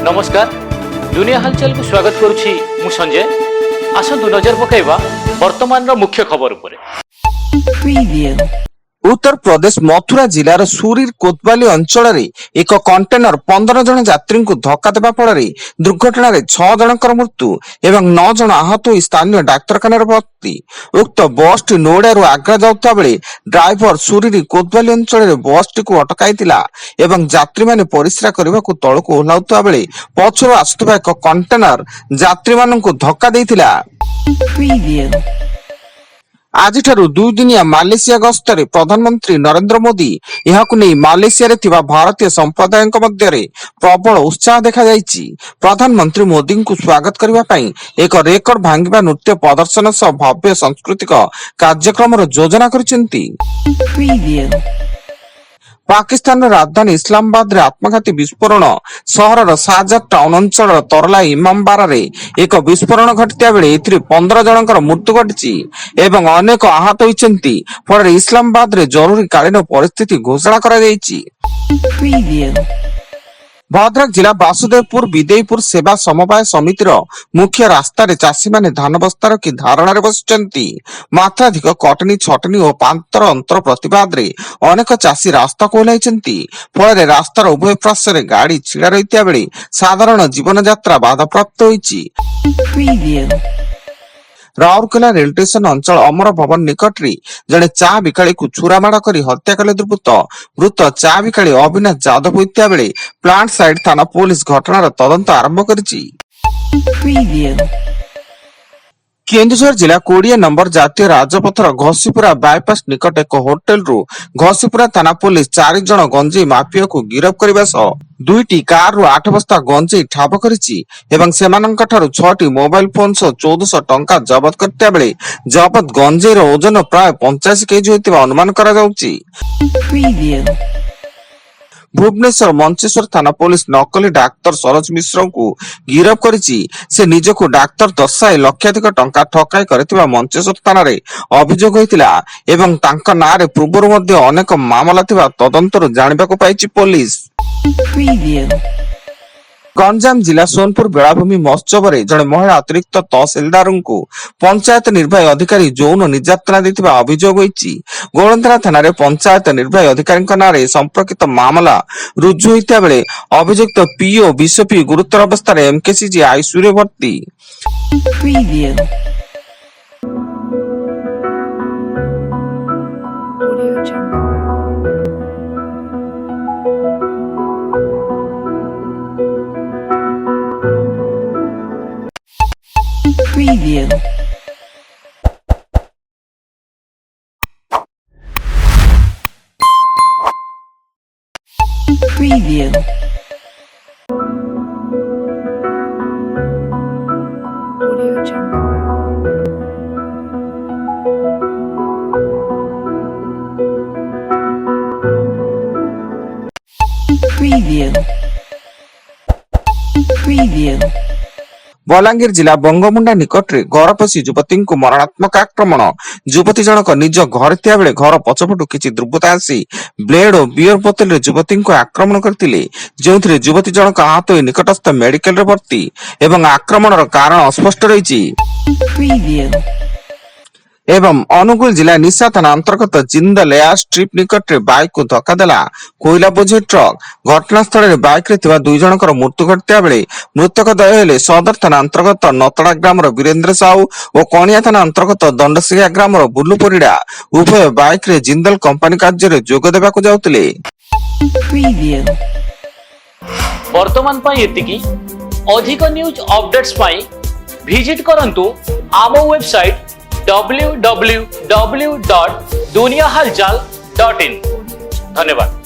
नमस्कार दुनिया हालचाल को स्वागत करुछि मु संजय। आसंतु नजर पकाइबा वर्तमान मुख्य खबर उपरे। उत्तर प्रदेश मथुरा जिलार सुरीर कोतवाली अंचल एक कंटेनर 15 जन यात्री को धक्का देवा फल दुर्घटना 6 जनकर मृत्यु एवं 9 जन आहत हो स्थानीय डाक्तरखाना भर्ती। उक्त बस टी नोड़ारू आग्रा जाउता बेले ड्राइवर सुरीर कोतवाली अंचल बस टी को अटकाइतिला एवं यात्री माने परिश्रा करने को तलक ओह्लाउता बेले पछरु आसुवा एक कंटेनर यात्री मानक धक्का देइतिला। आज 2 दिनिया मालेशिया गस्तरे प्रधानमंत्री नरेंद्र मोदी यहाकु नहीं मालेशिया रे थिबा भारतीय संप्रदाय मध्य प्रबल उत्साह देखा जायछि। प्रधानमंत्री मोदी को स्वागत करबा पई एक रेकर्ड भांगिबा नृत्य प्रदर्शन सह भव्य सांस्कृतिक कार्यक्रम योजना करिसेंती। पाकिस्तान राजधानी इस्लामाबाद रे आत्मघाती विस्फोरण सहरर शाहजाद टाउन अंचल तरला इमामबारा रे एक विस्फोरण घटिता बेले एथिरे 15 जनकर मृत्यु घटिछि एवं अनेक आहत होइछन्ति। फଳରେ इस्लामाबाद रे जरूरी कालीन परिस्थिति घोषणा करा जायछि। भद्रक जिला वासुदेवपुर विदेयपुर सेवा समवाय समितिर मुख्य रास्ता रे चाषी माने धान बस्ता रखी धारणा रे बसिचंती। मात्राधिक कटनी छटनी और पांतर अंतर प्रतिवाद रे अनेक चाषी रास्ता को ओह्लाइछंती। फଳରେ रास्तार उभय पार्श्व गाड़ी छिड़ा रहिता बेले साधारण जीवन यात्रा बाधाप्राप्त होइछि। राउरकेला रेल स्टेशन अंचल अमर भवन निकट जड़े चा बिकाली को छुरामाड़ कर हत्या कले दुर्बृत्त। मृत चा बिकाली अविनाश जादव होता बेले प्लांट साइड थाना पुलिस घटनार तदंत आरंभ करिछि। केन्दुझर जिला 20 नंबर जातीय राजपथर घसीपुरा बायपास निकट एक होटेल रु घसीपुरा थाना पुलिस 4 जन गंजेई माफिया को गिरफ्त करने सह 2टी कार रु 8 बस्ता गंजेई ठाब करिछि एवं सेमानंकठारु 6टी मोबाइल फोन सह 1400 टंका जबत करता बेले जबत गंजेईर ओजन प्राय 85 केजी होइतिबा अनुमान करा जाउछि। भुवनेश्वर मंचेश्वर थाना पुलिस नकली डाक्तर सरोज मिश्र को गिरफ्त करिछि। से निजको डाक्तर दर्शाई लक्षाधिक टंका ठकाई करथिबा मंचेश्वर थाना रे अभियोग होइतिला एवं तांका नारे पूर्वरु मध्ये अनेक मामला थिबा तदंतरु जानिबाको पाइछि पुलिस। गंजाम जिला सोनपुर बेलाभूमि महोत्सव जड़े महिला अतिरिक्त तहसिलदार को पंचायत निर्वाही अधिकारी यौन निर्यातना देथिबा अभियोग होइछि। गोलंदरा थाना रे पंचायत निर्वाही अधिकारी नारे संपर्कित मामला रुजु होइता बेले अभियुक्त पीओ बीसीपी गुरुतर अवस्था एमकेसीजी आईसीयू भर्ती। Preview. Preview. Audio Jungle. Preview. Preview. Balangir जिला बंगमुंडा निकट रे घर पसी युवती को मरणात्मक आक्रमण। युवती जनक निज घर थिया बेले घर पछपटु किछि दुर्बृत्त आसी ब्लेड और बियर बोतल रे युवती को आक्रमण करथिले, जेउथिरे युवती जनक आहत होई निकटस्थ मेडिकल रे भर्ती एवं आक्रमणर कारण अस्पष्ट रहिछि। एवं अनुगुल जिला निशा थाना अंतर्गत जिंदल एयर स्ट्रिप निकट रे बाइक को धक्का देला कोयला बोझी ट्रक। घटनास्थल रे बाइक रे थिबा 2 जनकर मृत्यु घटिता बेले मृतक दय हेले सदर थाना अंतर्गत नतड़ा ग्राम वीरेंद्र साहू और कणिया थाना अंतर्गत दंडसिया ग्राम बुल्लू परिड़ा। उभय बाइक रे जिंदल कंपनी कार्य रे जोग देबाकू जाउतिले। वर्तमान पाई एतिकी। अधिक न्यूज अपडेट्स पाई विजिट करंतु आम वेबसाइट www.duniyahalchal.in। धन्यवाद।